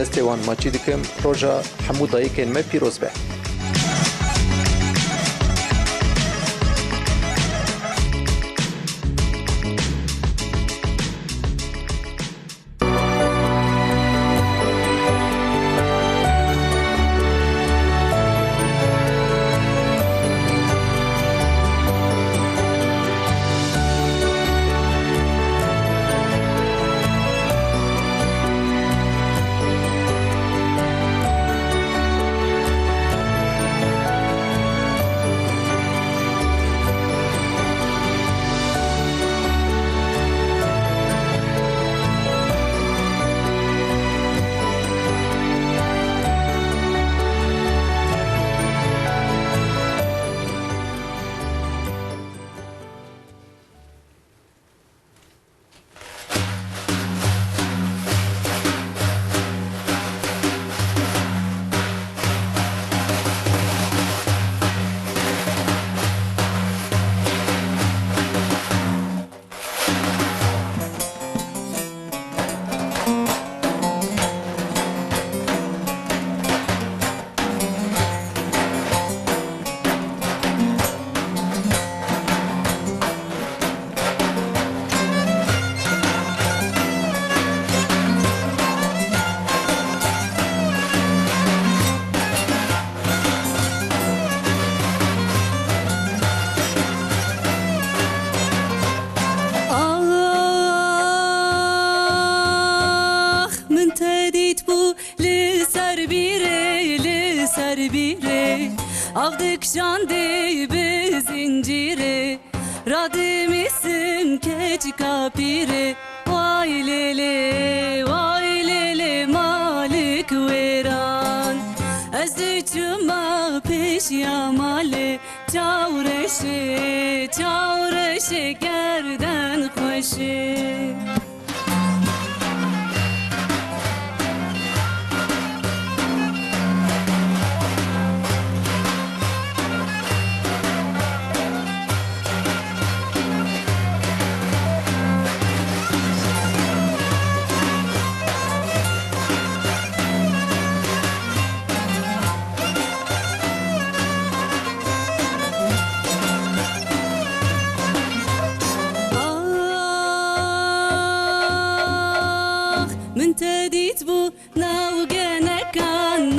استوان ماچی دکم روژا همو دایکن ما پیروز به. Avdık şandı be zincire Radim isim keç kapire Vay lele malik veran Ez düşüma peş yamale Çavreşe gerden hoşe من تديت بو ناوغانكان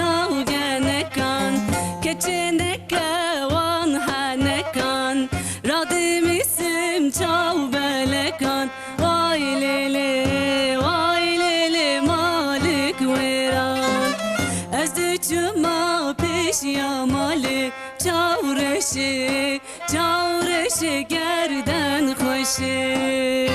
كتشنكا وانهانكان راضي مسم تشاو بلكان واي ليلي مالك ويران ازدجما بيش يا مالي چاورشي گردن خوشي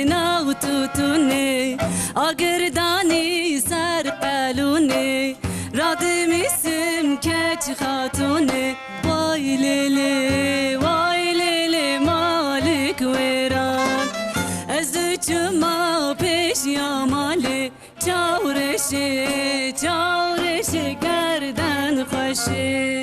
ناو توتوني آگردانی سر قلوني رادم اسم کچ خاتوني وای لیلی مالک ویران از چما پیش یامالی چاورشی گردن خوشی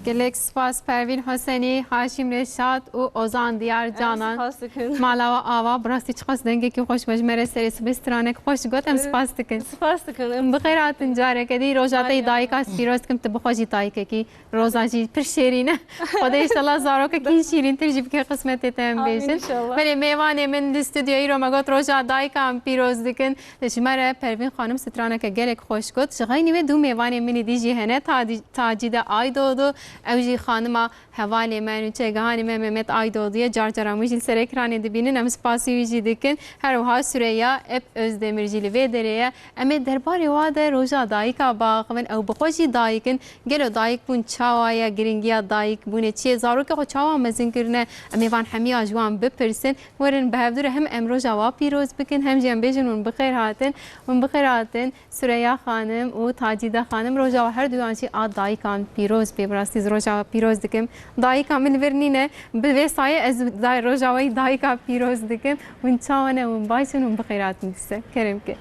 گلک سپاس پروین حسینی هاشم رشاد و اوزان دیار جانان مالا و آوا براستی چقدر دنگی که خوش باش مره سری سبسترانه خوش گفتم سپاس دکن بخیر هاتن جاره کدی روزاتی دایکا سپیروز کم تو بخوشی دایکه کی روزاجی پر شیرینه خدا انشالله زارو که کی شیرین ترجیب که قسمت تام بیشن ولی میوانی من استودیوی رو مگات روزا دایکا ام پیروز دکن دشمره پروین خانم سترانه که گلک خوش گفت شغای نیمه دو میوانی منی دیجی هنه تاجید آیدو اوجی خانما حوالی من و چگهانی من ممت آیدودیه جار جراموجی سر اکرانی دبینن ام سپاسی ویجی دکن هر وها سوریا اب ازدمرجی لوی دریه ام درباری واده روزا دایکا باقون او بخوشی دایکن گلو دایک بون چاوایا گرینگیا دایک بونه چیه زارو که خو چاوا مزین کرنه ام وان همیا جوان بپرسن ورن بهدور هم امروز جواب پیروز بکن هم جنب بجنون بخیر هاتن و بخیر هاتن سوریا خانم و تاجیده خانم روزا هر دوانشی آ دایکان پیروز بیبراستی روزا پیروز دکم دایکا من ورنینه به سایه از دای روزاوی دایکا پیروز دکم و چاونه و بایشون و بخیر هاتن دسته کریم که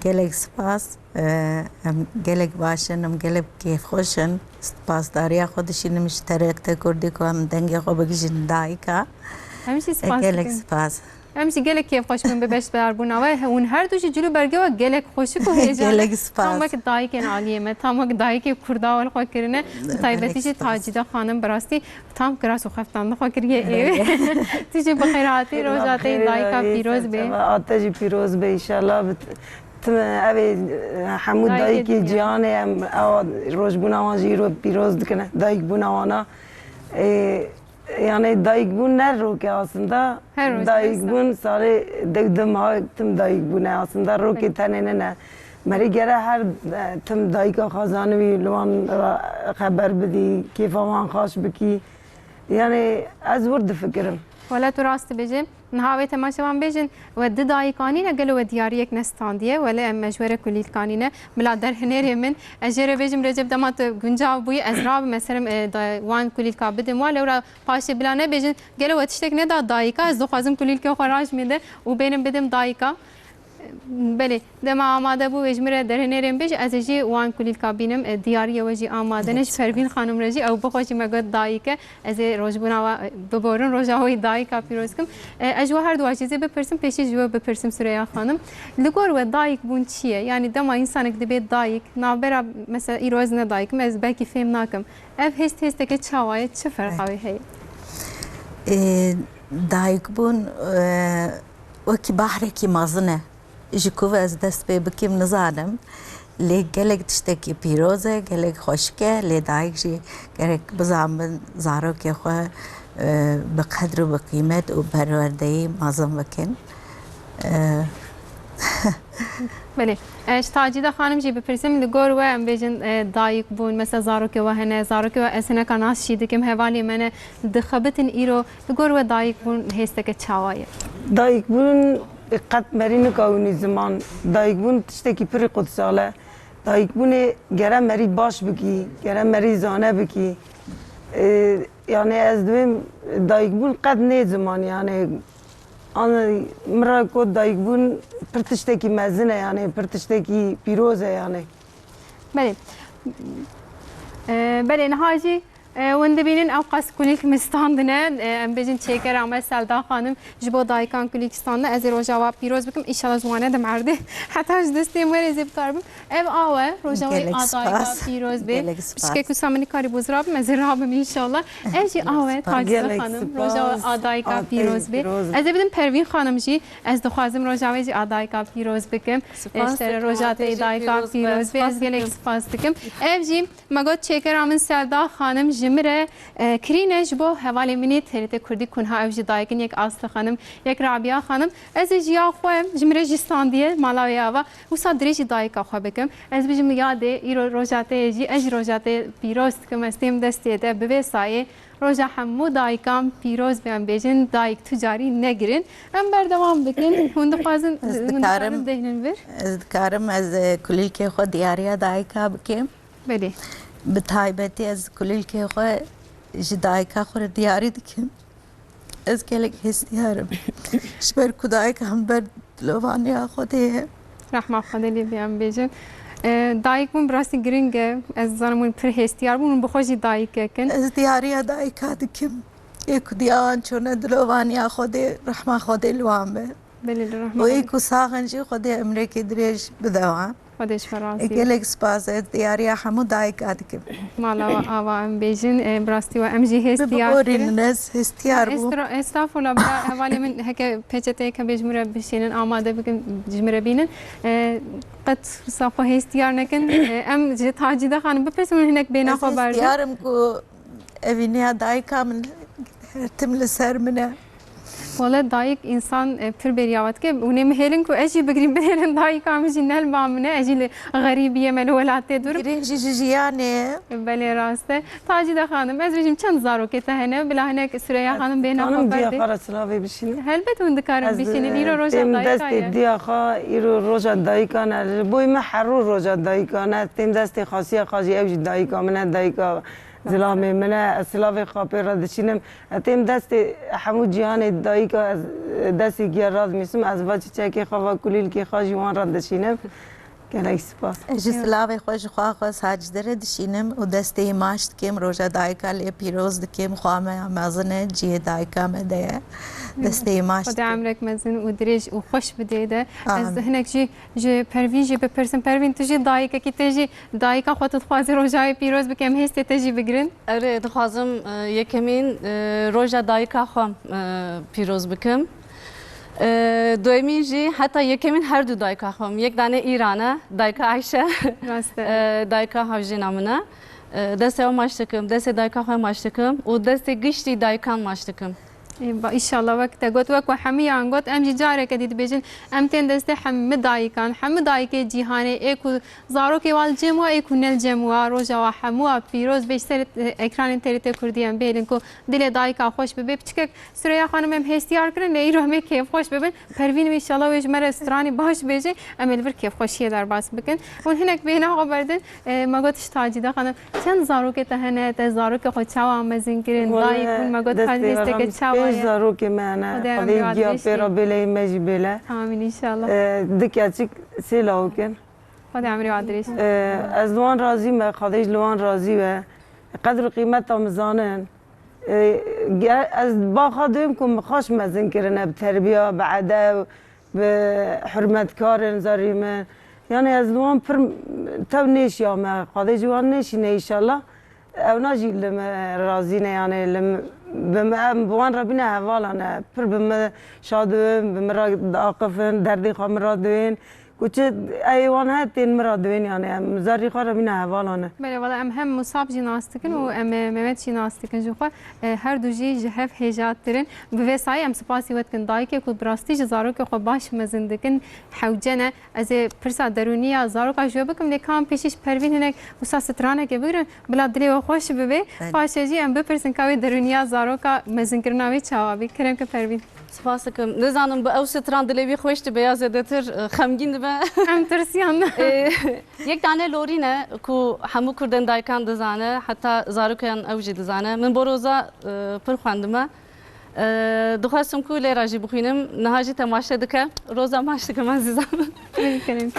گلک سپاس گلک باشن ام گلک کیف خوشن سپاس داریا خودشی نمیشترک تکردی که هم دنگی خو بگیجن دایکا همیشه سپاس گلک سپاس همیشه گلک کیف خوش من ببشت بربونا و اون هر دوشی جلو برگه و گلک خوشی که هیجان گلک سپاس تمام که دایکن عالیه من تمام که دایک کردا ول خو کرنه تایبتیش تاجیده خانم براستی تام کراس و خفتان خو کریه ای تیجی بخیراتی روزاتی دایکا پیروز به آتشی پیروز به ان شاء الله تم اوی حمود دایکی جان ام روز بوناوانجی رو پیروز دکنه دایک بوناوانا yani dayık bun ne roke aslında dayık bun sare degdem ha tüm dayık bun aslında roke tanene ne meri gere her tüm dayıka kazanıvi luan haber bedi keyfaman خاص biki yani az vurdu fikrim ولا تو راست بجم نهاوي تماشا بيجن ود دايقانينا قالوا ودياريك نستانديه ولا مجوره كليل كانينا ملا در هنيري من اجر بيجم رجب دمات گنجا بوي ازراب مثلا وان كليل كابدم ولا ورا باشي بلانه بيجن قالوا وتشتك ندا دايقا از خازم كليل كي خراج ميده وبينم بدم دايقا بله دم آماده بو اجمره در هنرم بیش از جی وان کلیل کابینم دیاری وجی آماده نش پروین خانم رجی او بخوشی مگه دایی که از روزبونا و ببرون روزاوی دایی کا پیروز کم اجوا هر دو چیزی بپرسم پیشی جو بپرسم سوریا خانم لگور و دایک بون چیه یعنی دم انسان که دبی دایک نابرا مثلا ایروز نه دایک از بکی فهم نکم اف هست که چاوای چه فرقی هی دایک بون وکی بحری کی مازنه جکوه از دست به بکیم نزانم لی گلک تشتکی پیروزه گلک خوشکه لی دایک جی گلک بزامن زارو که خواه بقدر و بقیمت و پروردهی مازم بکن بله تاجیده خانم جی بپرسیم لگور و ام بیجن دایک بون مثلا زارو که وهنه زارو که اسنه کناس شیده کم حوالی منه دخبتن ایرو لگور و دایک بون هسته که چاوایه دایک بون قد مرین کاونی زمان دایک بون تشتکی پری قدساله دایک بون گره مری باش بکی گره مری زانه بکی yani از دویم دایک بون قد نه زمان yani آن مرا کو دایک بون پر تشتکی مزنه yani پر تشتکی پیروزه yani بله بله نهاجی وند بینن اوقاس کلیک مستاندنه ام بجن چیکر عمل سلدا خانم جبو دایکان کلیک استانده از روزاوا پیروز بکم ان شاء الله زوانه دم عرده حتی از دستیم ور زیب کارم ام آوه روزاوی دایکا پیروز به شکه کوسامنی کاری بزراب مزراب ان شاء الله اجی آوه تاج خانم روزاوا دایکا پیروز به از بدم پروین خانم جی از دخوازم روزاوی جی دایکا پیروز بکم اشتر روزات دایکا پیروز به از گلک سپاس بکم ام جی مگوت چیکر عمل سلدا خانم جمره کرینش با حوالی منی تریت کردی کنها اوج دایکن یک اصل خانم یک رابیا خانم از جیا خوام جمره جستاندیه مالاویا و وسا دریج دایکا خو بکم از بجم یاد ایرو روزاته جی اج روزاته پیروز کم استیم دسته ده به سایه روزا همو دایکام پیروز بیان بیجن دایک تجاری نگرین ام بردوام بکن هند خازن کارم دهنن ور کارم از کلیل که خود دیاریا دایکا بکم بله بتایبتی از کلیل که خود جدایکا خور دیاری دکم از گلک هستیارم شبر کدایک هم بر لوانی خوده رحمه خدا لی بیان بیجن دایک بون براستی گرینگه از زنمون پر هستیار بون بخوشی دایک کن از دیاری دایکا دکم یک دیان چونه دلوانی خوده رحمه خدا لوان به بله رحمه و یک ساغنجی خوده امریکی دریج بدوان خودش فرانسی گلک سپاس دیاری همو دایکا دکم مالا آوا ام بیجن براستی و ام جی هستیار ببورین ناس هستیار بو استاف ولا برا حوالی من هک پیچته که بجمره بشینن آماده بکن جمره بینن قد صافه هستیار نکن ام جی تاجیده خانم بپرسم هناك بینا خبر هستیارم کو evine dayka min hertim li ser mine. Valla dayık insan pir beriyavat ki unem helin ku eji bigrim beren dayık amji nel bamne eji garibiye mel velatte dur. Girinci jiyane. Bele raste. Tacide hanım ez rejim çand zarok tehene bilahne Süreyya hanım bena Hanım diye haber de. parasılavı bir şey. Helbet undikarım bir şeyin iro roja tem dayık dest diyaxa iro roja dayikana boy me harro roja dayikana tem dest xasiya xaji ev dayika mene dayika زلامي منا سلاوي خابر دشينم اتم دست حمو جهان دايكا دستي جراد مسم ازواج چكي خوا كليل كي خاجوان رد دشينم گلک سپاس. جسلاوی خوش خواه ساج داره دشینم و دسته ماشت کم روزا دایکا لی پیروز دکم خواه مازنه جیه دایکا مده دسته ماشت. خدا عمرك مزن ودريج وخش بديده از هناك جي پروین جي بپرسم پروین تجي دایکا کی تجي دایکا خودت خوازی روزای پیروز بکم هست تجي بگرن؟ اره دخوازم یکمین روزا دایکا خوام پیروز بکم. دومی جی حتی یکمین هر دو دایکا خوام یک دانه ایرانه دایکا عایشه دایکا هاوجی نامونه دسته او ماشتکم دسته دایکا خوام ماشتکم و دسته گشتی دایکان ماشتکم إنشاء قوت وك وحمي عن قوت أم جارة كديد بيجن أم تندست حم دايكان حم دايك جيهاني إيكو زاروكي والجموا إيكو نلجموا روجا وحموا بيروز بيشتري إكران تريت كرديان بيلنكو دل دايكا خوش ببي بتشكك سريا خانم هم هستيار كرن نيرو هم كيف خوش ببن پروین إن شاء الله ويج مرة استراني باش بيجي أم الفر كيف خوشية در باس بكن وهناك بينا خبردن ما قلتش تاجي ده خانم چند زاروكي تهنه تزاروك خود چاوا مزين كرن دايكون ما قلت هستك چاوا زاروك معنا قضية بيرا بلا ماجي بلا آمين إن شاء الله دكاتك سيلاوكن خدا عمري وعدريش از لوان راضي ما خديش لوان راضي و قدر قيمتها مزانن از باخدمكم خاش مزن كرنا بتربية بعدا بحرمة كارن زاريمن يعني از لوان تو نيش يا ما خديش وان نيش إن شاء الله او ناجي لما راضينا يعني لما بوان ربنا هوالانا پر بم شادوين بمراد آقفن دردی خام مرادوين كوچه ايوان هاتين مرادوين يعني مزاري خا ربنا هوالانا بله والله ام هم مصاب جناستكن و ام ممت جناستكن جو هر دو جي جهف هجات ترن بوساي ام سپاسي وتكن دايكه كو براستي جزارو كو باش مزندكن حوجنه از پرسا درونيه زارو کا جوبكم لكام پیشش پروین هناك وسا سترانه که بگرن بلا دلی خوش ببه فاشجي ام بپرسن کاوی درونيه زارو کا مزنکرناوی چاوابی کرم که پروین سپاسکم نزانم به او ستران دلوی خوشت بیاز دتر خمگین دبه ام ترسیان یک دانه لورینه کو همو کردن دایکان دزانه حتی زاروکان اوجی دزانه من بروزا پر خواندمه دخواستم کو لیراجی بخوینم نهاجی تماشا دکه روزا ماش دکه من زیزم کرم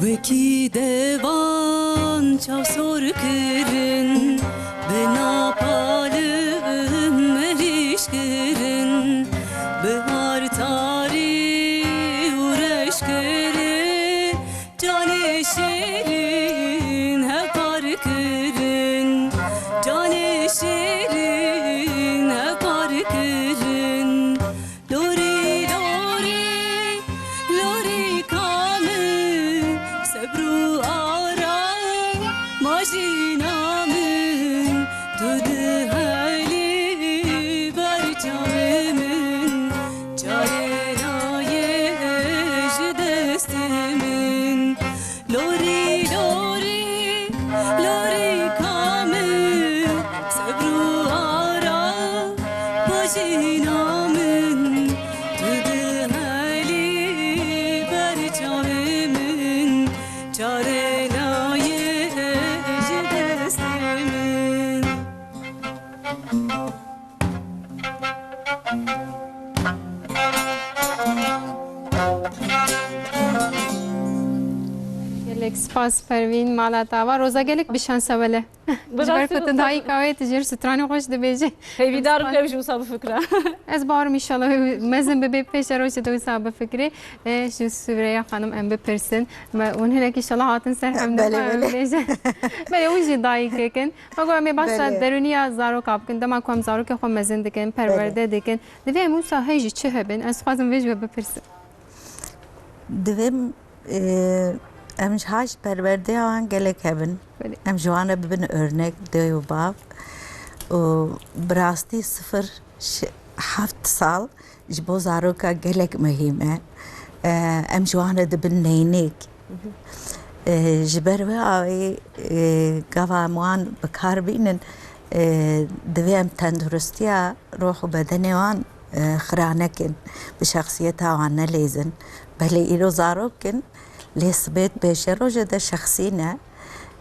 وکی دوان چاو سور کرن بنا پالم مریش کرن بهار تاری ورش کرن جان شیرین هپار کرن جان شیرین هپار کرن لوری لوری لوری کامل صبر آرام ماجینامن تو دهلی بر جامن چاره نایش دست من لوری لوری لوری کامل صبر آرام ماجینامن تو دهلی بر جامن چاره نایش دست من گلک سپاس پروین مالتا و روزا گلک بشان سواله جبر کت دایی کاوی تجر سترانی خوش دبیجه هیوی دارم که بشم صاحب فکره از بارم ایشالله مزن به پیش روش دوی صاحب فکری شو سوریه خانم ام بپرسن و اون هناك ایشالله هاتن سر هم دفعه بله اوجی دایی کن مگو می باش درونیا زارو کاب کن دما کم زارو که خود مزن دکن پرورده دکن دوی موسا هیچ چه هبن از خوازم ویج بپرسن دویم امش هاش پرورده آن گلک هبن ام جوانه ببن örnek دوی و باب و براستی 7 سال جبو زاروکا گلک مهمه ام جوانه دبن نینیک جبر و آوی گواموان بکار بینن دویم تندرستیا روح و بدن وان خرانکن بشخصیتها وان نلیزن بله ایرو زاروکن لیسبت بشه روزه ده شخصینه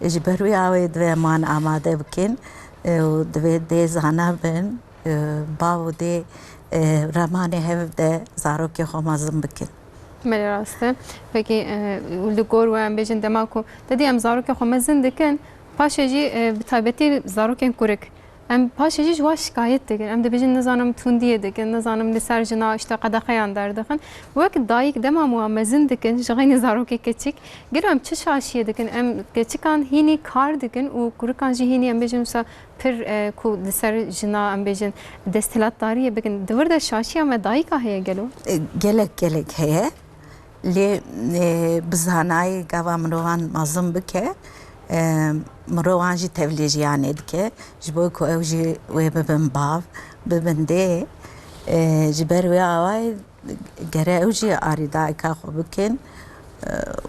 اجبروی آوی دوی مان آماده بکن و دوی ده زانه بن باو ده رمان هف ده زاروکی خمازم بکن ملی راسته پکی لگور و ام بیشن دماغو دادی ام زاروکی خمازن دکن پاشه جی بتابتی زاروکین کرک ام پاشه جی جوا شکایت دکن ام دبیجن نزانم توندیه دکن نزانم لسر جنا اشتا قدخیان در دکن وقت دایک دما موامزن دکن جغین زاروکی کچیک گرم چه شاشیه دکن ام کچیکان هینی کار دکن و کرکان جی هینی ام بیجن مثلا پر کو لسر جنا ام بیجن دستلات داریه بکن دور ده شاشیه ام دایکا هیا گلو گلک هیا لی بزانای گوام روان مازم بکه مروان جی تبلیجیانه دکه جبوی کو او جی وی ببن باو ببن ده جبر وی آوای گره او جی آریدای که خو بکن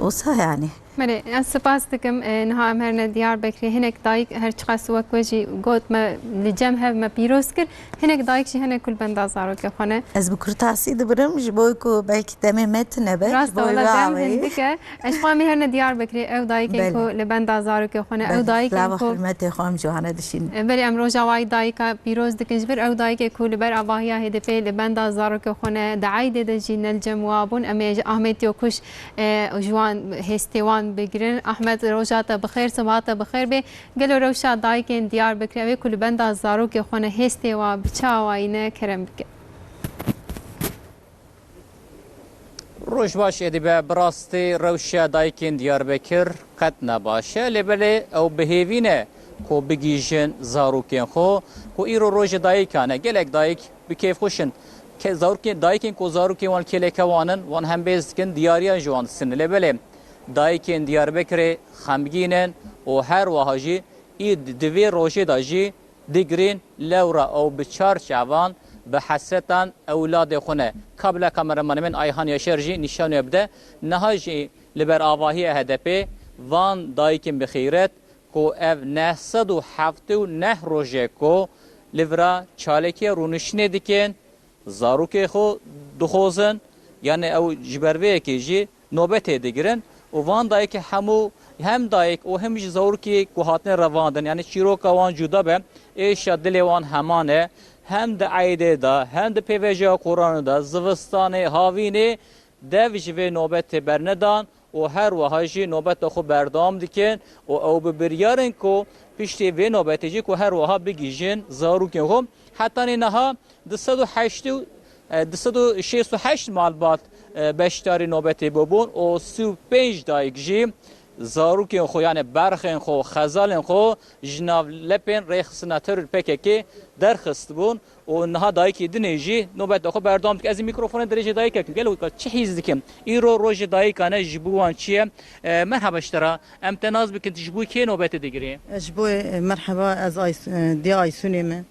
وصا يعني ملي سپاس دکم نها امرنا دیار بکری هنک دایک هر چقدر سوک وجی گوت ما لجم هف ما پیروز کر هنک دایک شی هنک کل بند زارو که خانه از بکرتاسی دبرم جبوی کو belki دممت نبه راست ولا دم هندکه اشقا می هرنا دیار بکری او دایک کو لبند زارو که خانه او دایک لا حرمت خام جوانه دشین بلی امرو جوای دایک پیروز دکن جبر او دایک کو لبر اباهیا هدف لبند زارو که خانه دعای ده جین الجموابون امی احمد یوکش جوان هستوان بگیرن احمد روزات بخیر صبحات بخیر به گلو روشا دایکن دیار بکری کل بند زارو که خانه هستی و بچاواینه کرم بک روش باش ادیبه براستی روشا دایکن دیار بکر قد نباشه لبله او بهیوینه کو بگیجن زارو کن خو کو ایرو روش دایکانه گلک دایک بکیف خوشن که زارو کن دایکن کو زارو کن وان کلکوانن وان هم بیزکن دیاریا جوان سن لبله دایکن دیار بکره خمگینن و هر وهاجی اید دوی روشی داجی دیگرین لورا او بچار چوان به حسرتان اولاد خونه قبل کامرمان من ایهان یشرجی نشان یبده نهاجی لبر آواهی هدپی وان دایکن بخیرت کو اف 979 روزه کو لورا چالکی رونشنه دیکن زاروکی خو دخوزن یعنی او جبروی کیجی نوبت دیگرن و وان دایک همو هم دایک و هم زور کی کوهاتن رواندن یعنی چیرو کوان جدا به ایش دل وان همانه هم د عیده دا هم د پیوجا قران دا زوستانه هاوینه د وجوه نوبت برندان و هر وها جی نوبت خو بردام دکن و او ببریارن کو پشتی و نوبت جی کو هر وها بگیجن زاروکن خو حتی نها 268 مالبات بشتاری نوبتی ببون و 35 دایک جی زاروکن خو یعنی برخن خو خزالن خو جناب لپن ریخسناتر پککی درخست بون و نها دایکی دنیجی نوبت خو بردام که از میکروفون درجه دایک کن گلو چه حیز دکم ایرو روج دایکانه جبوان چیه مرحبا اشترا امتناز بکن جبو کی نوبت دیگری جبو مرحبا از دی آیسونی من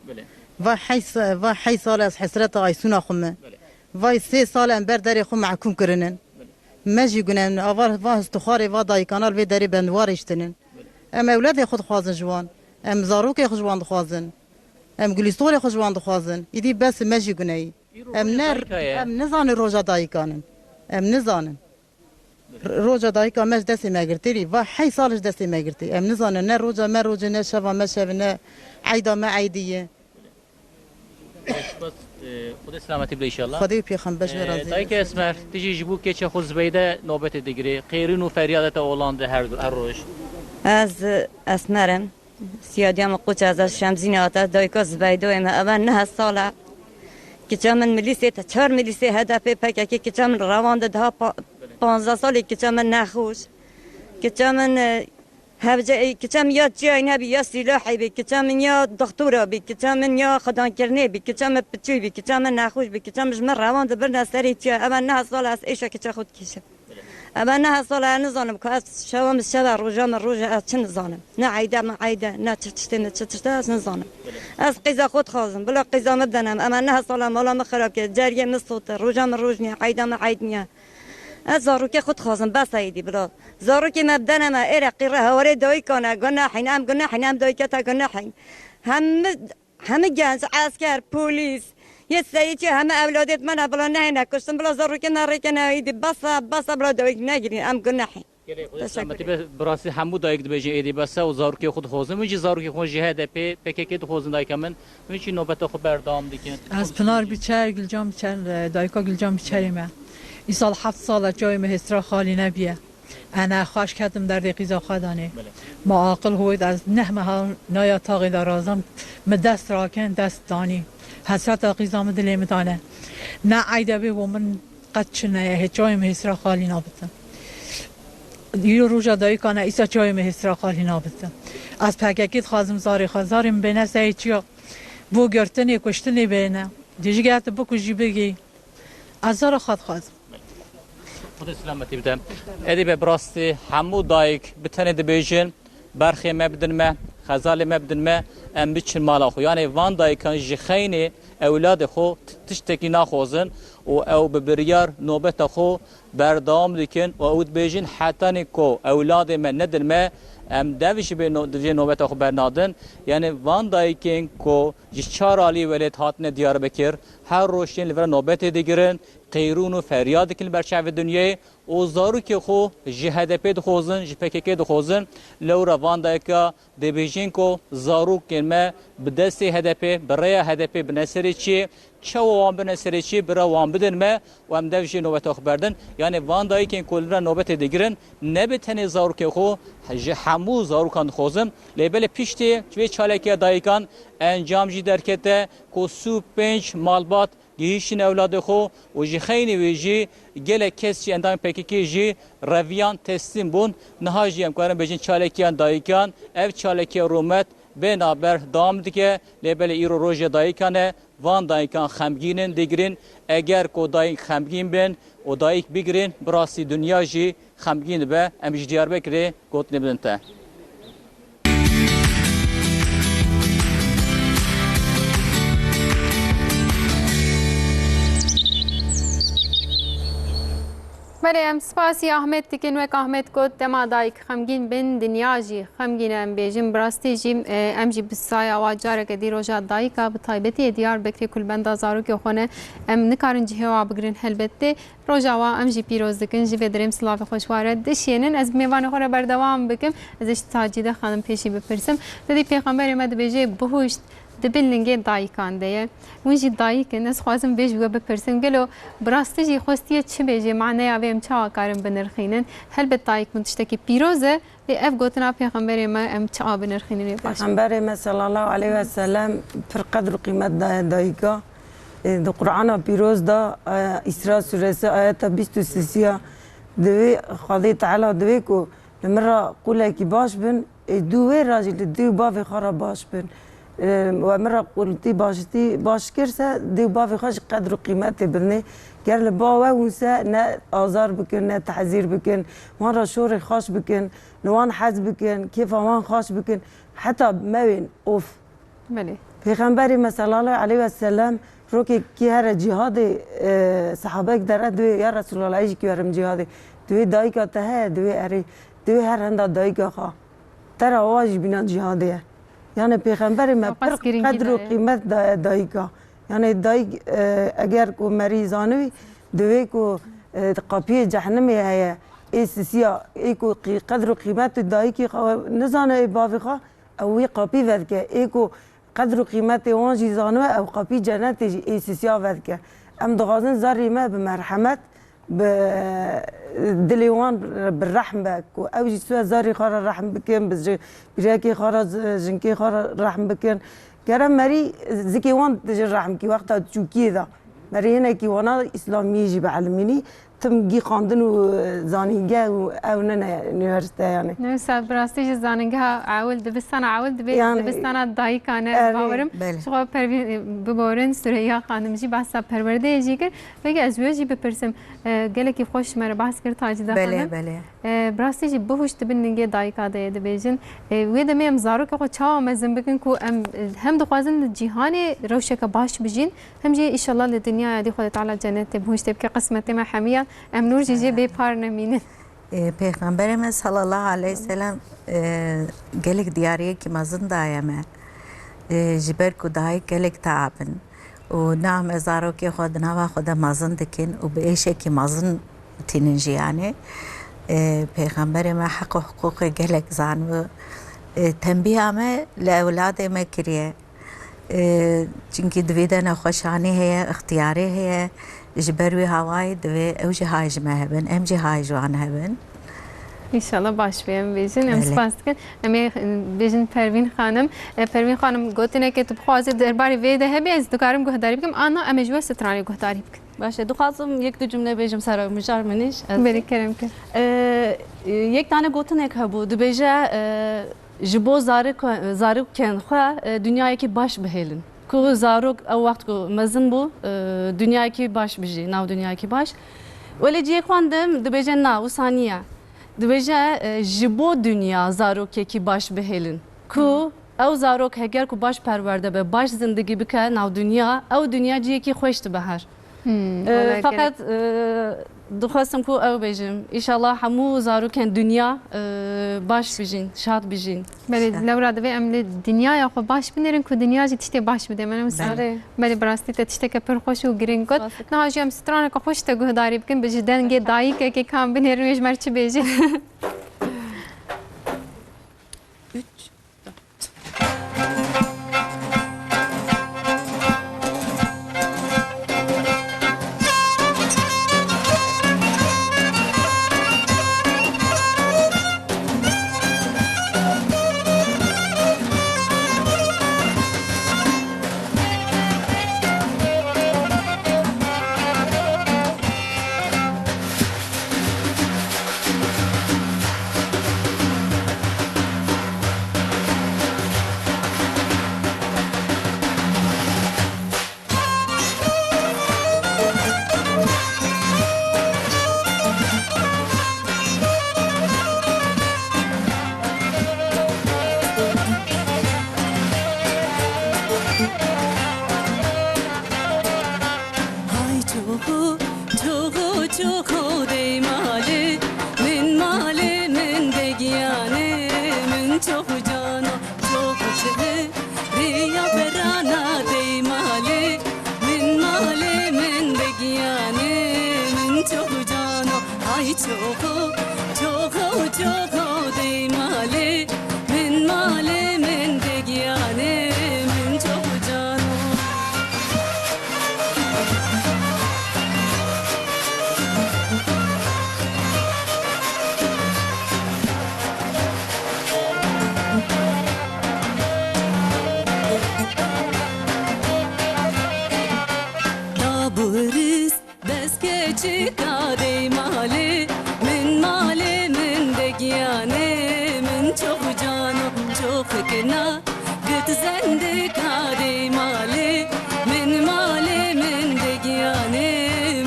و حی سال از حسرت آیسون خمه و 3 سال ام برداری خو معکوم کرنن مجی گنن آوار و استخاری و دایکانال و داری بندوار اشتنن ام اولاد خود خوازن جوان ام زاروک خود جوان خوازن ام گلیستور خود جوان خوازن ایدی بس مجی گنی ام نزان روجا دایکانن ام نزانن روجا دایکا مج دستی مگرتی و حی سالش دستی مگرتی ام نزانن نه روجا ما روجا نه شوا ما شوا نه عیدا ما عیدیه خدا سلامتی بله انشالله خدای پیغمبر راضی دایک اسمر تیجی جبو که چه خود زبیده نوبت دیگری قیرین و فریادت اولانده هر روز از اسمرم سیادیم قوچ از شمزین آتا دایکا زبیده و اول 9 ساله که چمن ملیسه تا 4 ملیسه هدف پککی که چمن روانده ده 15 سالی که چمن نخوش که چمن هفجه کتام یا جاین هبی یا سلاحی بی کتام یا دکترا بی کتام یا خدان کرنه بی کتام بچوی بی کتام نخوش بی کتام جمر روان دبرن سری چه اما 9 سال از ایشا که خود کشه اما 9 سال نزانم که از شوام شب روزام روز از چه نزانم نه عیده ما عیده نه چه از نزانم از قیزا خود خواستم بلا قیزا مدنم اما 9 سال مالا مخرب که جریه مصوت روزام روز نه عیده ما عید نه از زاروکی خود خواستم بس ایدی بلا زاروکی مبدن ما ارقی رهواری دایی کنه گناحین دایکتا گناحین همه گنج عسکر پلیس یه سری چه همه اولادت من بلا نه نکشتم بلا زاروکی نریکن ایدی بس بلا دایک نگیرین ام گناحین براسی همو دایک دبیجی ایدی بس و زاروکی خود خوزم میجی زاروکی خود جهاد پککی تو خوزن دایک من میچی نوبت خود بردام دیکن از پنار بیچار گلجام بیچار دایکا گلجام بیچاری من این سال 7 سال جای مهسترا خالی نبیه انا خواهش کردم در رقیزا خدانه ما عاقل هوید از 9 محل نایا تاقی درازم دست راکن دست دانی حسرت قیزا مدلی مدانه نه عیده بی و من قد چنه جای مهسترا خالی نبودم دیرو روژا دایی کنه ایسا جای مهسترا خالی نبودم از پککیت خوازم زاریم بینه سایی چیا بو گرتنی کشتنی بینه دیجی گرت بکجی بگی از زار خود خوازم خود سلامتی بده ادی به براستی همو دایک بتنه دبیجن برخی مبدن ما خزال مبدن ما ام بیچن مالا خو یعنی وان دایکان جخین اولاد خو تشتکی ناخوزن و او ببریار نوبت خو بردام دیکن و او دبیجن حتی نکو اولاد من ندن ما ام دویش به نوبت خو برنادن یعنی وان دایکین کو جچار علی ولید هاتن دیاربکر هر روشین لور نوبت دیگرن قیرون و فریاد کل بر شعب دنیای و زارو که خو جهاد پید خوزن جپککی دخوزن لورا وان دایکا دبیجین کو زارو کلمه بدستی هدفه برای هدفه بنسری چی چه وان بنسری چی برای وان بدن ما و ام دویش نوبت خو بردن یعنی وان دایکین کل نوبت دیگرن نبتنی زارو که خو همو زارو کان خوزم لیبل پیشتی چوی چالکی دایکان انجام جی درکته کو سو 5 مالبات گیشین اولاد خو و جی خیلی ویجی گله کسی اندام پکیکی جی رویان تسلیم بون نهاجی هم کارن بجین چالکیان دایکان اف چالکی رومت بنابر دام دیگه لیبل ایرو روژ دایکانه وان دایکان خمگینن دیگرین اگر کو دایک خمگین بین و دایک بگیرین براسی دنیا جی خمگین به امش دیار بکری گوت نبدن تا بله ام سپاسی احمد تکن و احمد کو تما دایک خمگین بن دنیا جی خمگین ام بیجم براستی جی ام جی بسای اواجار که دی روزا دایکا بتایبتی دیار بکری کل بندا زارو که خونه ام نکارن جهوا بگرین هلبته روزا وا ام جی پیروز دکن جی بدریم سلاف خوشواره دشینن از میوان خوره بردوام بکم ازش تاجیده خانم پیشی بپرسم دی پیغمبر مد بیجه بهشت دبلنگه دایکان دیه ونجی دایک نس خوازم بیش و بپرسن گلو براستی جی خواستی چه بیجی معنی اویم چه آکارم بنرخینن هل به دایک منتشتکی پیروزه لی اف گوتنا پیغمبر ما ام چه بنرخینن پیغمبر ما صلی الله علیه و سلم پر قدر و قیمت دایکا در قرآن پیروز دا اسراء سورة آیت 23 دوی خدای تعالی دوی کو مرا قوله کی باش بن دوی راجل دو باوی خراب باش بن و مرا قولتی باشتی باش کرسه دو باوی خوش قدر و قیمت بنه گر لبا و اونسه نه آزار بکن نه تحذیر بکن وان را شور خوش بکن نوان حز بکن کیف وان خوش بکن حتی موین اوف بله پیغمبری مثلا الله علیه و سلم رو که هر جهاد صحابه در دوی یا رسول الله ایش که هرم جهاد دوی دایکا ته دوی هر هنده دایکا خواه تر آواج بینا جهاده یعنی پیغمبر ما پر قدر و قیمت دایکا یعنی دایک اگر کو مریضانوی دوی کو قاپی جهنمی هیا ایسیا ای کو قدر و قیمت دایکی نزانه باوی خواه اوی قاپی ود که ای کو قدر و قیمت اون جی زانوه او قاپی جنت ایسیا ود که ام دغازن زاری ما بمرحمت دلیوان بالرحم بک و اوجی سوی زاری خارا رحم بکن بیراکی خارا جنکی خارا رحم بکن گرم مری زکی وان تجر رحم کی وقتا چوکی دا مری هنه کی وانا اسلامی جی بعلمینی تم گی خاندن و زانینگه و او نه نیورسته یعنی نه سال براستی زانینگه عول دبستان عول دبستان دایی کنه باورم شغل پروین ببارن سریا خانم جی بحث پرورده جی کر بگه از ویجی بپرسم گله کی خوش مر بحث کرد تاج دا بله بله براستی جی بهوش دبنگه دایی کاده دبیجن و دمی ام زارو که خود چا مزن بکن کو هم دخوازن جهان روشک باش بجین هم جی ان شاء الله للدنیا دی خود تعالی جنت بهوش تبکه قسمت ما حمیه ام نور جی به پار نمینه پیغمبرم صلی الله علیه و سلم گلک دیاریه که مزن دایمه جبر کو دای گلک تعبن و نام ازارو که خود نوا خود مزن دکن و به ایشه که مزن تیننجی یعنی پیغمبر ما حق و حقوق گلک زان و تنبیه ما لأولاد ما کریه چونکه دویدن خوشانی هی اختیاری هی جبروی هوای دوی اوجی های جمع هبن ام جی های جوان هبن İnşallah baş beğen bejin. Em spas dikin. Em bejin Pervin Hanım gotine ki tu bixwaze derbarê vê de hebe ez dikarim guhdarî bikim ana em ji we stranê guhdarî bikin. باشه دخوازم یک دو جمله بیجم سر مجار منیش بری کرم که یک دانه گوتن یک هبو دو بیجه جبو زارک کن خوا dünyaya ki baş behelin ku zarok o vakt ku mezin bu dünyaya ki baş biji nav dünyaya ki baş öyle diye kwandım dö beje na u saniye dö beje jibo dünya zarok ki baş behelin ku o zarok heger ku baş perverde be baş zindagi bike nav dünya o dünya diye ki hoştu behar fakat دخواستم کو او بیجم انشالله همو زاروکن دنیا باش بیجین شاد بیجین بله لورا دوی ام دنیا یا خو باش بنرین کو دنیا جی تشته باش بده من مثلا بله براستی تشته که پر خوش و گرین کد نه جام ستران که خوش ته گهداری بکن بجی دنگ دایی که کام بنرین ویش مرچ بیجی من ماله من دگیانه من تو کادی مالی من مالی من دگیانه من çok canım çok kına git zende kadi mali min mali min degiyane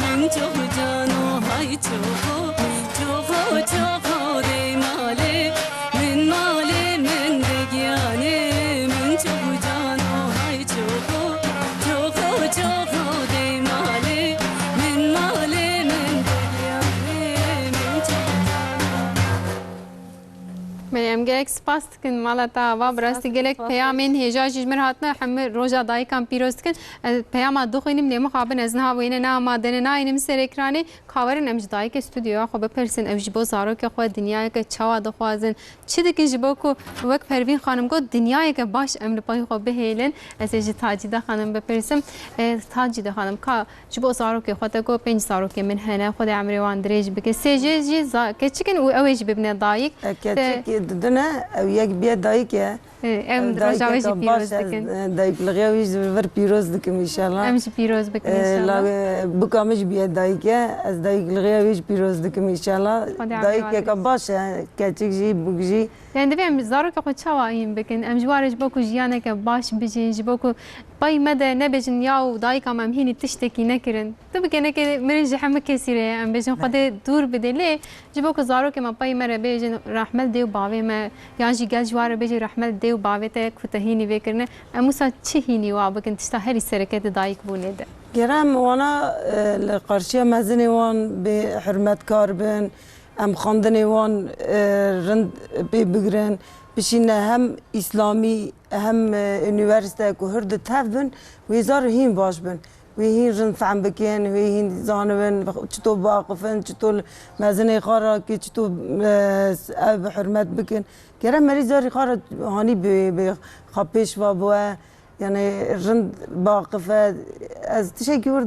min çok canım hay çok çok çok de mali min mali min degiyane min çok canım hay çok çok çok de mali min mali min degiyane min çok مریم گلک سپاس کن مالتا و براستی گلک پیامین هجاج جمر هاتنا همه روزا دایکان پیروز کن پیام دو خینیم لیمو خابن از نه وینه نه مادن نه اینم سر اکرانی خبرن امج دایک استودیو خو بپرسن امج بو زارو که خو دنیای که چوا دخوازن چی دکی جبو کو وک پروین خانم گو دنیای که باش امر پای خو بهیلن از اج تاجیده خانم بپرسم تاجیده خانم کا جبو زارو که خو تا گو 5 زارو که من هنه خود امر وان درج بک سجی جی که چکن او اوج ببنه دایک دنه او یک بیا دایی که ام روزاویج پیروز دکن دایی لغیویج ور پیروز دکم انشالله امش پیروز بکن انشالله بکامش بیا دایی که از دایی لغیویج پیروز دکم انشالله دایی که باشه کچک جی بگجی yani devem zaro ki xo çavayım bekin em jwarij boku jiyane ke baş bijin ji boku pay mede ne bejin yaw dayka em hini tişteki nekirin tabi ki ne ke merin jehme kesire em bejin xode dur bedele ji boku zaro ki em pay mere bejin rahmel dev bave me yan ji gel jwar bejin rahmel dev bave te kutahini vekirne em musa çihini wa bekin tişta her sereket dayk bu ne de گرم وانا لقرشی مزنی وان به حرمت کار بن ام خواندنی وان رند بگیرن بشینه هم اسلامی هم انیورسیته که هر دو تف بن و هزار هین باش بن و هین رند فهم بکن و هین زانبن چطور واقفن چطور مزنی خارا که چطور به حرمت بکن گرم مریضاری خارا هانی به خاپش و بوه يعني رند باقفة از تشكر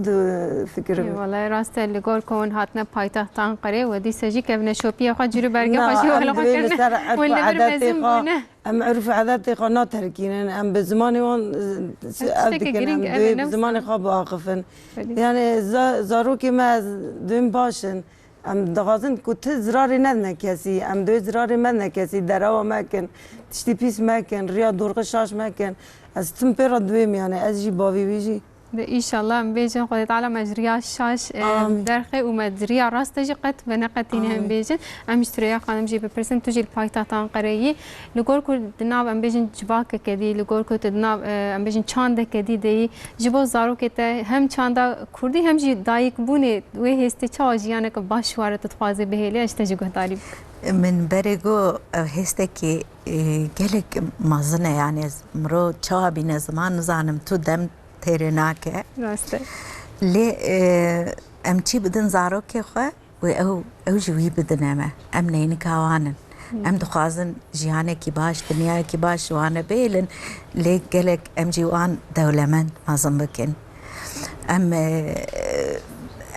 فكرة والله راست اللي قول كون هاتنا بايتخت أنقرة ودي سجي كيفنا شوبيا خجرو برجع خشي ولا خكرنا ولا برمزم بونه أم عرف عاداتي قناة تركين أم بزماني وان أم بزماني خاب واقفن يعني زاروكي ما دون باشن ام دغازن كنت زراري ندنا كاسي ام دو زراري مدنا كاسي دراوا ماكن تشتي بيس ماكن ريا دورقشاش ماكن از تمبيرا دويم يعني از جي بابي بيجي ان شاء الله ام بيجن خدت على مجريا الشاش درخي ومجريا راست تجي قت بنقتين هم بيجن ام اشتريا خانم جي ببرسن تجي البايتاتان قريه لغور كو دناب ام بيجن جواك كدي لغور كو دناب ام بيجن چاند كدي دي جبو زارو كته هم چاندا كردي هم جي دايك بوني وي هستي چاج يعني ك باشواره تفازي بهلي اشتجي غتاري من بريغو هستكي گلك مازنه يعني مرو چا بين زمان زانم تو دم تيرناكه راسته لي ام چی بدن زارو که خو و او جوی بدن ام نین کاوانن ام دخوازن جیانه کی باش دنیا کی باش وانه بیلن لی گلک ام جوان دولمن مازن بکن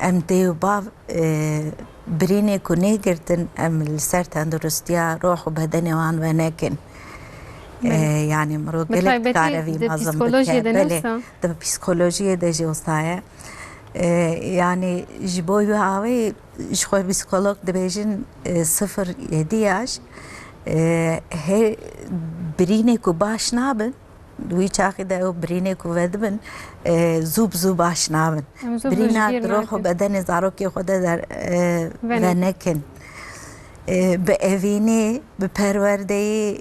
ام دیو باv برینه کنه گرتن ام لسر تندرستیا روح و بدن وان و نکن يعني مرو قلت كارفي معظم بله ده بسيكولوجيا ده جوستايا يعني جبوي هاوي شخور بسيكولوج ده بيجن 0-7 هي برينه كو باش نابن دوی چاقی ده برینه کو ودبن زوب آشنابن برینه روح و بدن زارو که خود در ونکن به اوینه به پرورده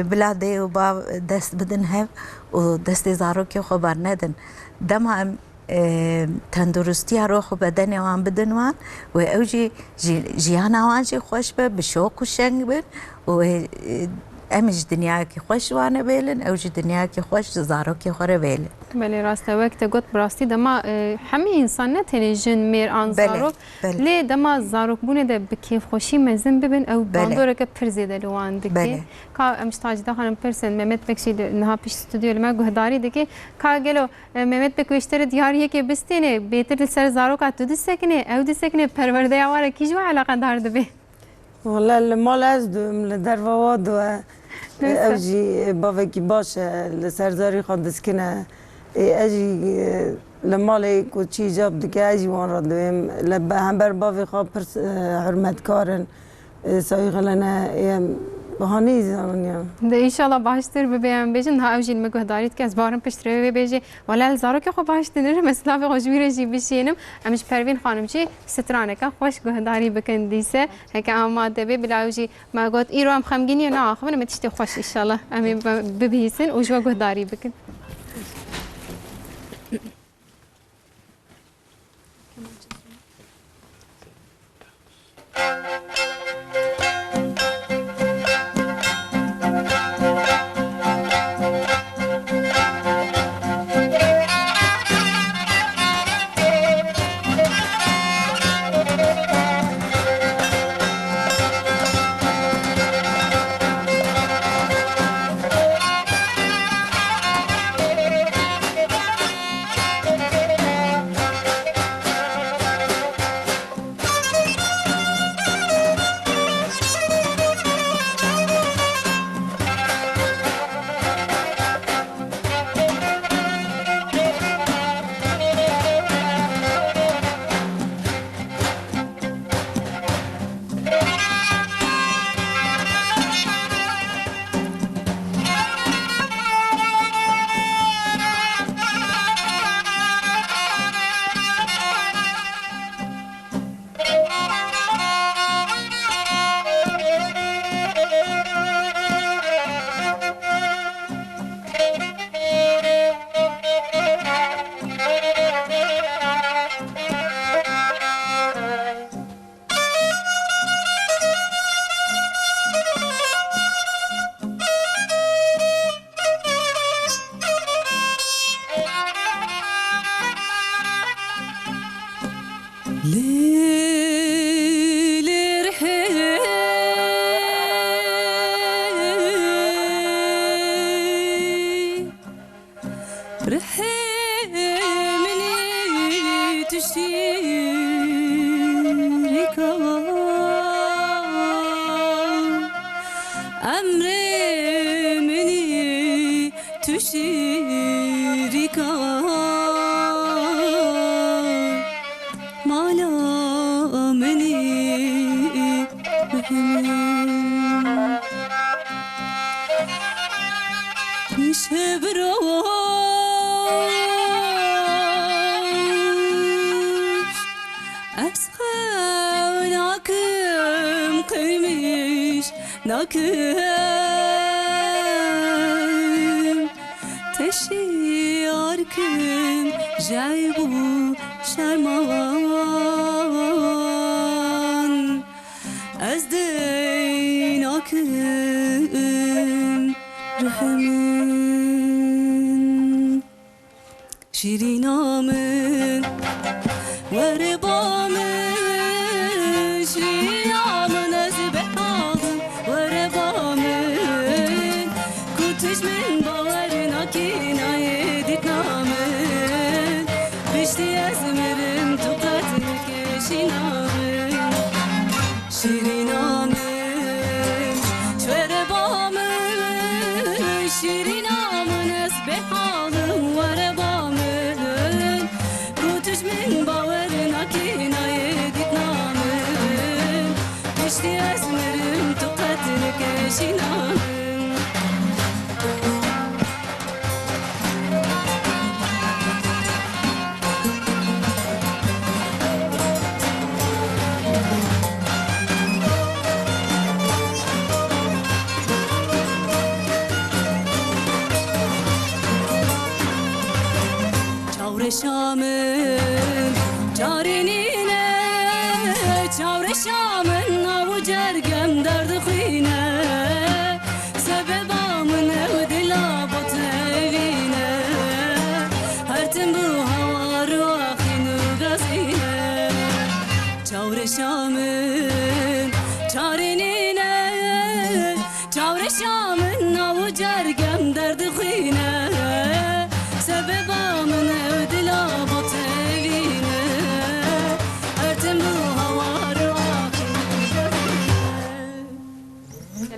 بلاده و با دست بدن هم و دست زارو که خبر ندن دم هم تندرستی روح و بدن وان بدن وان و اوجی جیانا وان چی خوش به شوق و شنگ بن و امج دنیا کی خوش وانه بیلن اوج دنیا کی خوش زارو کی خوره بیلن بله راسته وقت گفت براستی دما همه انسان نه تنی جن میر آن زارو لی دما زاروک بونه ده بکیف خوشی مزن ببین او باندوره که پرزیده لوان دکی که امش تاجده خانم پرسن ممت بکشی نها پیش استودیو لما گهداری دکی که گلو ممت بکوشتر دیاریه که بستینه بیتر سر زاروک اتو دسکنه او دسکنه پرورده یواره کی جو علاقه دار دبی والله المال از دو در واد و اوجی باوکی باشه لسرزاری خواندس کنه اجی لمالی کوچی جاب دکه اجی وان را دویم لب هم بر باوی خواب پرس حرمت کارن سایق لنا بهانه زانیم. ده ایشالا باشتر ببیم بیشتر ها اوجین مگه دارید که از بارم پشتره بیشی ولی الزارو که خوب باشتر نره مثلا به خوشبیره جی بشینم امش پروین خانم چی سترانه که خوش گهداری بکن دیسه هک آماده بی بلاوجی ما گفت ایرو هم خمگینی نه آخه من متشتی خوش ایشالا امی ببیسن و جو گهداری بکن.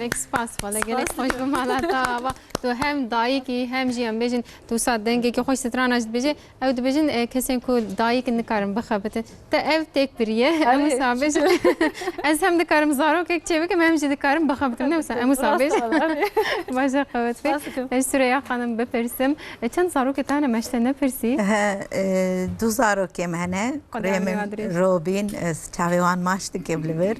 gelek spas valla gelek hoş bu malata va tu hem dayıki hem jiyam bejin tu sad denge ki hoş stran ajd beje ev de bejin kesin ku dayık nikarim bakhabete te ev tek biriye ama sabej az hem de karım zaro kek çevik hem de karım bakhabete ne mesela ama sabej başa qavet fe Süreyya Hanım bepersim çan zaro ke tane meşte ne persi دو زارو که منه ریم روبین چاویوان ماشت که بلور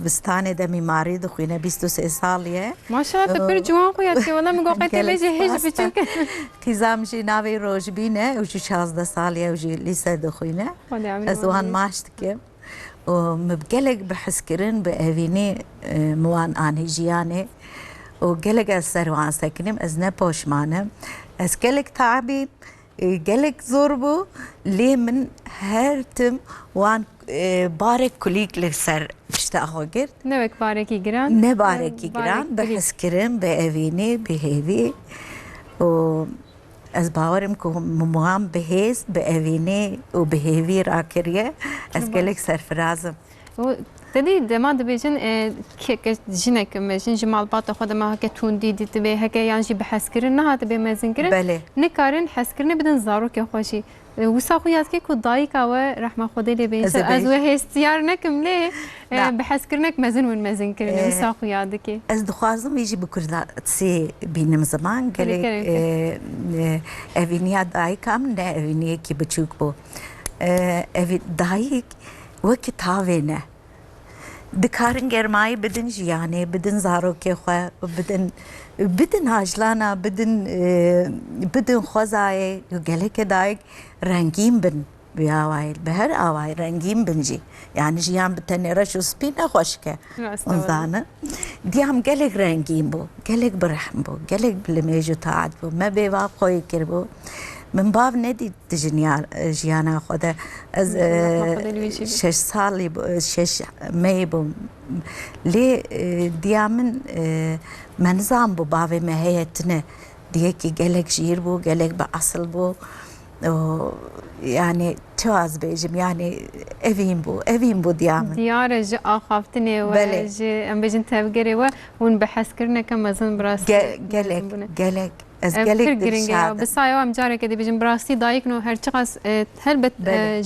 بستانه ده میماری دخوینه 23 سالیه ماشاءالله تو پر جوان خویاد که والله میگو قطعه بیجه هیچ بچون که خیزام جی ناوی روژبینه و جی 16 سالیه و جی لیسه دخوینه از وان ماشت که و مبگلگ بحس کرن به اوینی موان آنی جیانه و گلگ از سروان سکنیم از نپوشمانم از گلگ تعبید گلگ زور بو لی من هر تم وان بارک کلیک لسر اشتاقو گرد نبک بارکی گران نه بارکی گران بحس کرم به اوینی به هیوی و از باورم که ممام بهیز به اوینی و به هیوی را کریه از گلگ سرفرازم تدی دما دبیجن که جنک مجن جمال بات خود ما که توندی دیت به هک یانجی بحث کردن نه هات به مزن کردن بله نکارن حس کردن بدن زارو که خوشی وسا خویات که کو دایکا و رحمه خدای لی بیس از و هستیار نکم لی بحث کردنک مزن و مزن کردن وسا خویات که از دخوازم یجی بکرد سی بینم زمان گلی اوینیا دایکام نه اوینیا کی بچوک بو دایک وقت تاوینه دکارن گرمایی بدن جیانه بدن زاروکی خواه بدن هاجلانا بدن خوزای گله که دایک رنگین بن بیاوایل به هر آوای رنگین بنجی یعنی جیان بتنی رشو سپینه خوش که انزانه دیام گلک رنگین بو گلک برحم بو گلک بلمیجو تاعد بو ما بیواب خوی کر بو من باب ندید جیانا خدا از 6 سالی 6 می بوم لی دیامن منظام بو باوی مهیتنه دیگه که گلک جیر بو گلک با اصل بو yani çoğaz bejim yani evim bu diyamın. Diyar ji axaftine ve ji em bejin tevgeri ve un behs kirne kem mezin bras. Gelek از گلک گرینگه بسایو هم جاره که دیجیم براستی دایک نو هر چقدر هلبت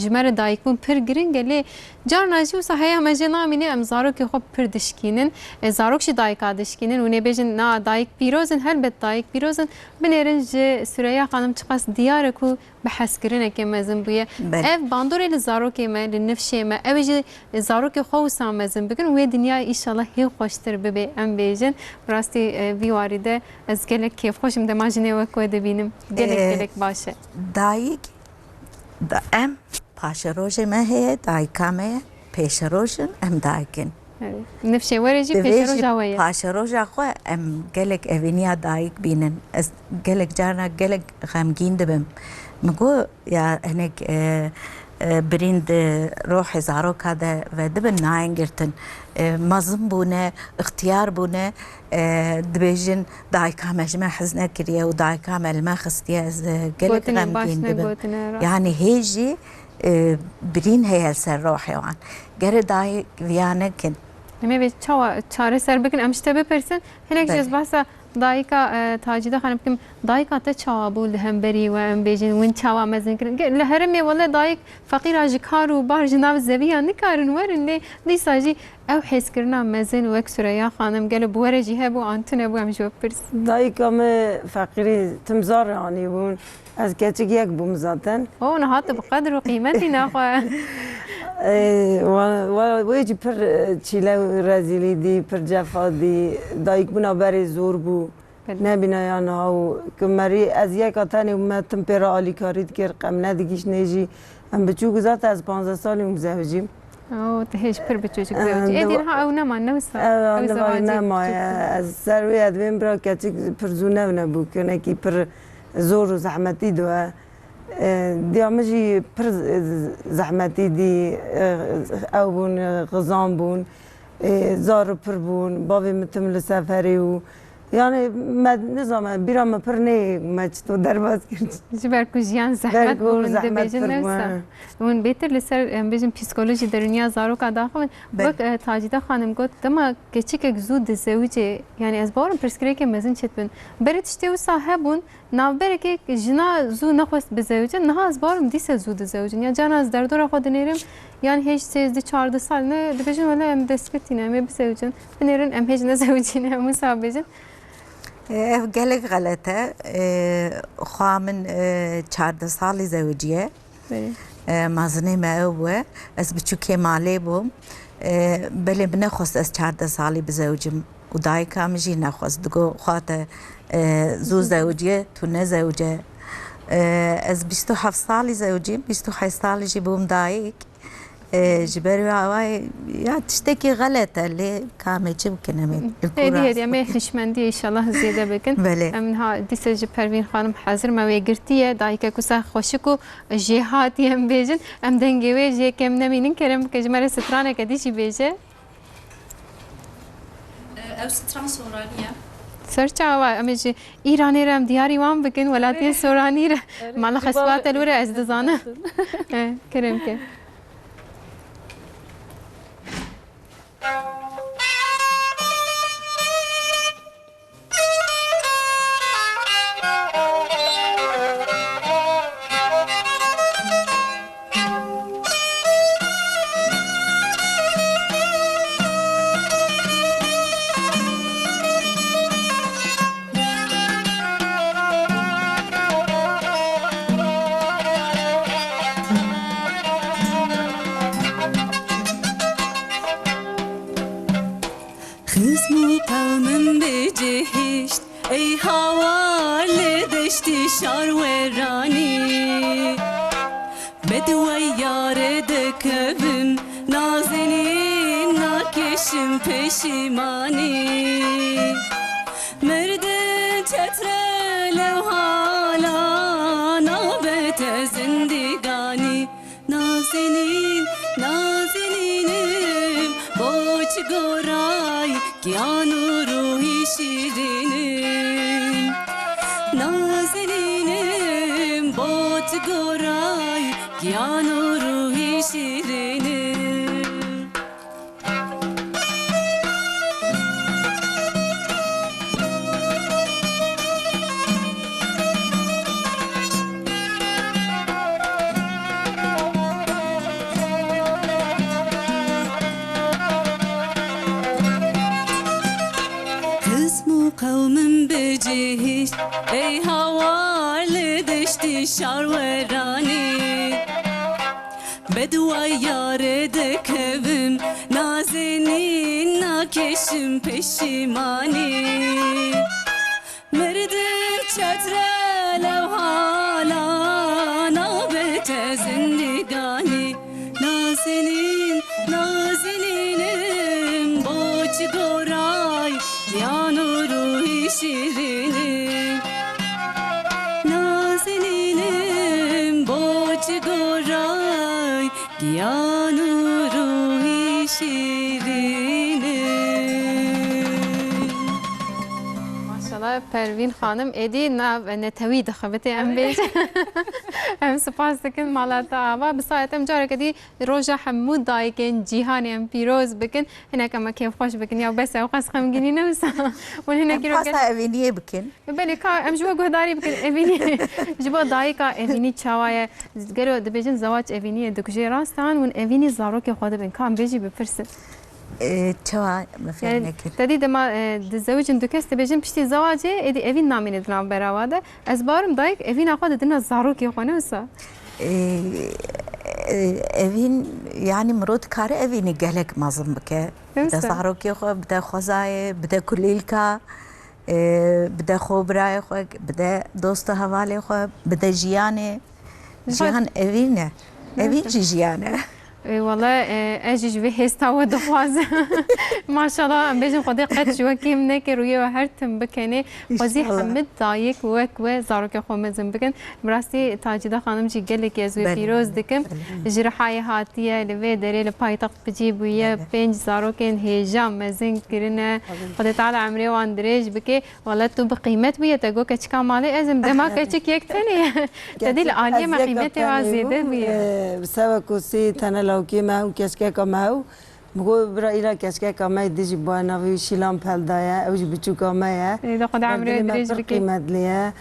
جمر دایکون پر گرینگه لی جار ناجی و صحیح هم جنامینه ام زارو که خوب پر دشکینن زاروکش دایک دشکینن و نبیجن نا دایک پیروزن هلبت دایک پیروزن بنرنج سریا خانم چقدر دیاره کو بحث کرنه که مزن بویه اف باندوری لزارو که ما لنفشه ما اوجی زارو که خو سام مزن بکن و دنیا ان شاء الله هی خوشتر ببی ام بیجن براستی ویوارده از گلک کیف خوشم دم ماجنه و کو دبینم گلک باشه دایک ام پاش روز ما هي دایکامه پیش روزن ام دایکن نفشه ورجی پیش روز هوایه پاش روز خو ام گلک اوینیا دایک بینن از گلک جانا گلک غمگین دبم مگو یا هناك بريند روح زاروك هذا ودبن ناينجرتن مازن بونه اختيار بونه دبيجن دايكا مجمع حزنا كريا ودايكا ما خستيا قلت غمجين دبن يعني هيجي برين هي السر روحي وان قرر دايك ويانا كن نمي بي چاره سر بكن امشته بپرسن هناك جز بحثا دایکا تاجیده خانم کم دایکا تا چاوا بود هم بری و ام بیجن ون چاوا مزن کردن لهرمی ولی دایک فقیر آج کارو بار جناب زبیان نکارن ورن لی ساجی او حس کردن مزن و اکسریا خانم گل بوره جیه بو آنتونه بو هم جو پرس دایکا م فقیری تمزار آنی بون از کچک یک بوم زاتن او نهات بقدر و قیمتی نخواه و ویجی پر چیله رزیلی دی پر جفا دی دایک بنا بری زور بو نبینا یا نه و کمری از یک آتنی و تم پیرا آلی کارید کرد قم ندیگیش نیجی هم بچو گذات از 15 سالی مزوجیم او تهش پر بچو چک زوجی ایدین ها او نما نوسا او نما از سروی ادوین برا کچک پر زونه نبو کنه کی پر زور و زحمتی دوه دیامجی پر زحمتی دی او بون غزان بون زار پر بون باوی متم لسفری و yani nizam bir ama per ne maçto derbaz kirdi. Jiber kujiyan zahmet bugün de bejin nefsa. ون بهتر لسر بيجن پسیکولوژی درونیا زارو کا داخل وقت تاجیده خانم گفت دما کچیک زود زوجه یعنی از بارم پرسکری که مزن چت بن برات شتی و صاحبون نابره که جنا زو نخواست به زوجه نه از بارم دیس زود زوجه یا جان از در دور خود نیرم yani hiç 13-14 sal ne dibejin wala em desketine me bisevcin nerin em hiç ne zevcine musabejin ev gelek galata خوا من 14 سالی زوجیه مازنه ما هو از بچو کماله بوم بله بنخواست از 14 سالی بزوجم و دای کامجی نخواست دگو خواته زو زوجیه تو نه زوجه از 27 سالی زوجیم 28 سالی جی بوم دایک جبري هواي يا تشتكي غلطة اللي كامل جيب كلامي هدي ما خشمندي إن شاء الله زيادة بكن من ها ديسج پروین خانم حاضر ما ويگرتيه دايكا كوسا خوشكو جهات يم بيجن ام دنگوي جي كم نمينن كرم كجمره سترانه كديشي بيجه او ستران سورانيه سرچاوا امجي ايراني رم دياري وام بكن ولاتي سوراني مال خصبات الورا از دزانه كرم كه ای حوال دشتی شارورانی بدوی یار دکبم نازنین ناکشم پشیمانی مرد چتره لو حالا نابت زندگانی نازنین نازنینم boç goray gyanu ruhi şirinim nazelinim boç goray gyanu ruhi şirinim قومم بجهش ای حوال دشتی شارورانی بدوی یار دکبم نازنین ناکشم پشیمانی مردم چتره لو حالا نابت زندگانی نازنین نازنینم boç goray gyanu ruhi şirinim nazeninim boç goray gyanu ruhi şirinim maşallah پروین خانم ادی ناو نتوی دخبته ام بیج ام سپاس دکن مالات آوا بسایتم جاره کدی روزا حمود دایکن جیهان ام پیروز بکن هناك ما كيف خوش بكن يا بس او قص خم جنينه وسا وهنا كيلو قصه ايفينيه بكن بلي كا ام جوا غداري بكن ايفينيه جوا دايكا ايفيني تشاوايا قالوا دبيجن زواج ايفينيه دكجي راستان ون ايفيني زاروك خود بن كان بيجي بفرصه تشوا ما فهمك تدي دما الزوج اندكست بيجن بشتي زواجه ادي ايفين نامين دلان براواده ازبارم دايك ايفين اخذ دنا زاروك يخونه وسا evin yani مرود کار evini gelek mazım bike. بده زاروکی خو بده خوزای بده کلیلکا بده خوبرای خو بده دوست حواله خو بده جیانه جیان evine evin جیانه والله اجي به هستا و دخواز ما شاء الله ام بيجن خدي قد شو كيم نكر ويا هرتم بكني وزي حمد دايك وك زاروك خو بكن براسي تاجده خانم جي قال لك يزوي فيروز دكم جرحاي هاتيه لوي دري لبايتق بجيب ويا بنج زاروكن هيجام مزن كرنا خدي تعالى عمري واندريج بكي والله تو بقيمت ويا تقول كشكا مالي ازم دماغ كشك يك ثاني تدي العاليه ما قيمتها وزيده ويا بسبب كوسي تنا لو كيما وكشكا كما بقول برا كشكا كما يدي بانا في شيلام بالدايا او بتشو كما اذا قد عمري ادريج بكي مدليا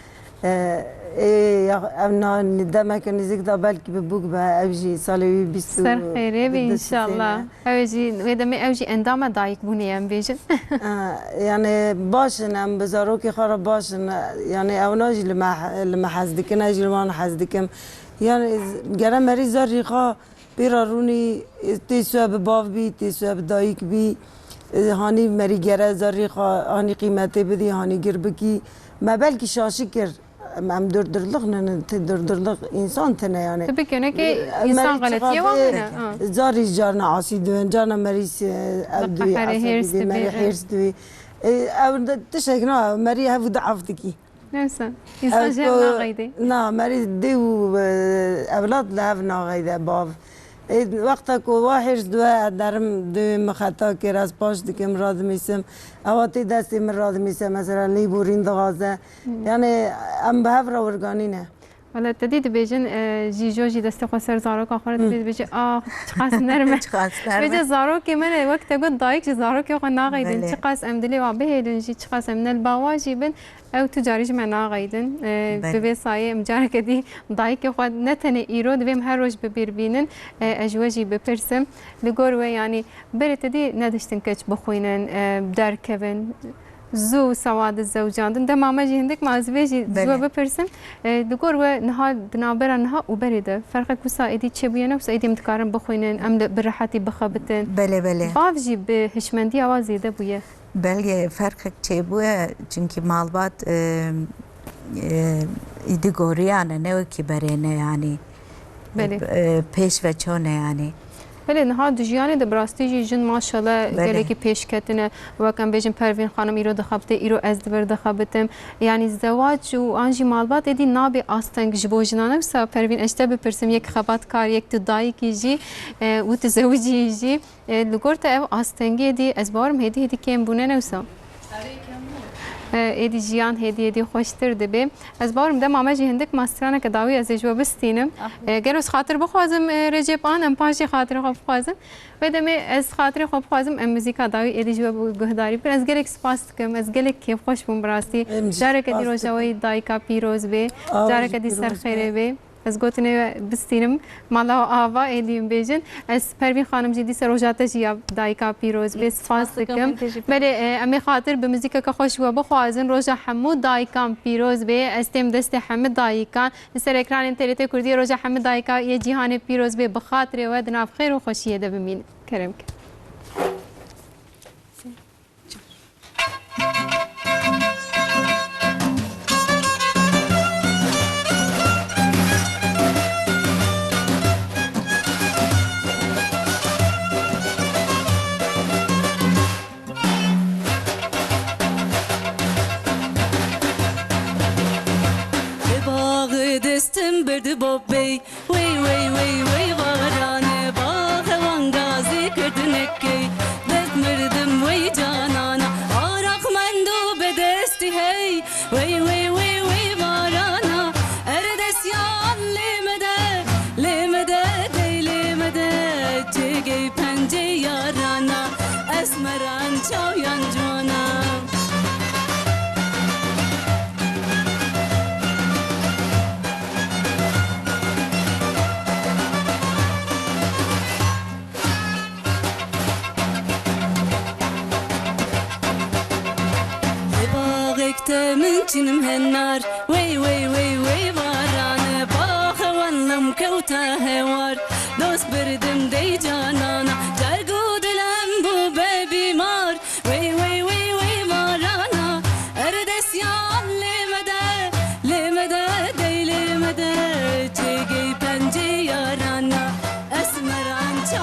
أنا ندم كان نزيد بالك ببوك بأوجي صالوي بيستو سر خيري إن شاء الله أوجي وإذا ما أوجي أندام دايك بني أم بيجن يعني باشن أم بزاروكي خراب باشن يعني أو ناجي لما حزدك ناجي لما حزدكم يعني جرام مريض ريخا بيراروني تيسوا بباف بي تيسوا بدايك بي هاني مري جرا زريخا هاني قيمته بدي هاني قربكي ما بالك شاشكر ام دردرلق انسان تنه يعني تبي كنا كي انسان غلطيه وانا زاري جارنا عاصي دوين جارنا مريس ابدوي عصبي مري حيرس دوي او تشكنا مري هفو ضعفتكي نفسا انسان جانا غيدي نا مري ديو اولاد لهفنا غيده باف وقتا که واحد دو درم دو مخطا که راز پاش دکم راد میسم اواتی دستی من راد میسم مثلا لیبورین دغازه یعنی ام به هفر ورگانی نه ولی تدید بیشن جیجو جی دستی خسر زارو که آخر تدید بیش چقاس نرمه بیش زارو که من وقت گفت دایک زارو که آخر ناقیدن چقاس ام دلی و بهیدن جی چقاس ام نل باواجی بن او تجاریش من ناقیدن به سایه مجاره کدی دایک خود نتنه ایرو دویم هر روز ببیر بینن اجواجی بپرسم لگور و یعنی بری تدی نداشتن کچ بخوینن درکبن زو سواد الزوجان ده ماما جي عندك ما زوجي زو بپرسم دكور و نها دنابر نها وبرده فرق كوسا ايدي تشبينا وسا ايدي متكارن بخوينن ام براحتي بخبتن بله بافجي بهشمندي اوازي ده بويه بله فرق تشبوه چونكي مالبات ايدي گوريانه نه کی برينه يعني بله پیش و چونه يعني بله نها دجیانی دبراستی جن ماشاءالله گله کی پیش کتنه و کم بیشتر پروین خانم ایرو دخابته ایرو از دبر دخابتم یعنی زواج و آنجی مالبات ادی نابی آستنگ جبوجنانه وسا پروین اشته بپرسم یک خبات کار یک تدایی کیجی و تزوجی جی لگورت او آستنگی دی از بارم هدی کم بونه نوسا ایدی جیان هدی خوشتر دبی از بارم دم آمجی هندک ماسترانه که داوی از جواب استینم گروس خاطر بخوازم رجب ام پاشی خاطر خوب خوازم و دم از خاطر خوب خوازم ام موزیکا داوی ایدی جواب گهداری پر از گلک سپاس کم از گلک کیف خوش بم براستی جاره کدی روزایی دایکا پیروز بی جاره کدی سر خیره بی از گوتنه بستینم مالا آوا ایدیم بیجن از پروین خانم جدی سروجات جیا دایکا پیروز بس فاستکم بله امی خاطر به موزیک که خوش و بخوازن روزا حمود دایکان پیروز به استم دست حمد دایکان سر اکران تریت کردی روزا حمد دایکا یه جهان پیروز به بخاطر و دناف خیر و خوشیه ده بمین کرم دستم برد بابی وی وی وی وی وارانه باغ وانگازی کردنکی دست مردم وی جانانا آرق مندو به دستی هی وی وی وی وی وارانا اردس یان لیمده دی لیمده چگی پنجه یارانا اسمران چاویان جوانا من چنم هنار وی وی وی وی وارانه باخ ونم کوتا هوار دوست بردم دی جانانا جرگو دلم بو به بیمار وی وی وی وی وارانا اردس یان لیمده دی لیمده چگی پنجه یارانا اسمران چا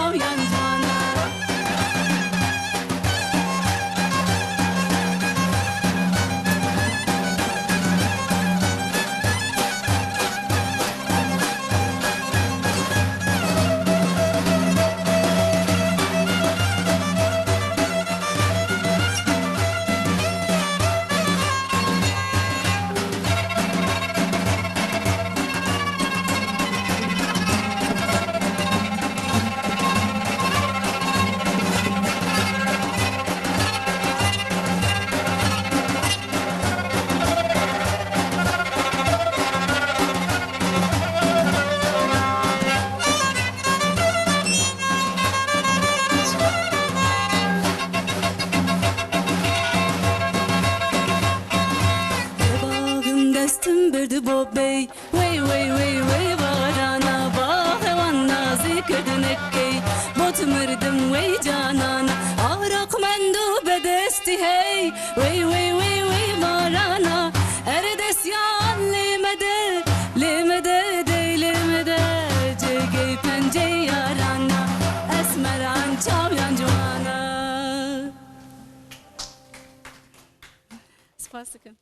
بي وي وي وي وي بارانا باه والنازي كدنكي بوت مردم وي جانانا عرق مندو بدستي هي وي وي وي وي بارانا اردس يان لمدى لمدى دي لمدى جيجي بنجي يارانا اسمر عن چاويان جوانا سپاسكم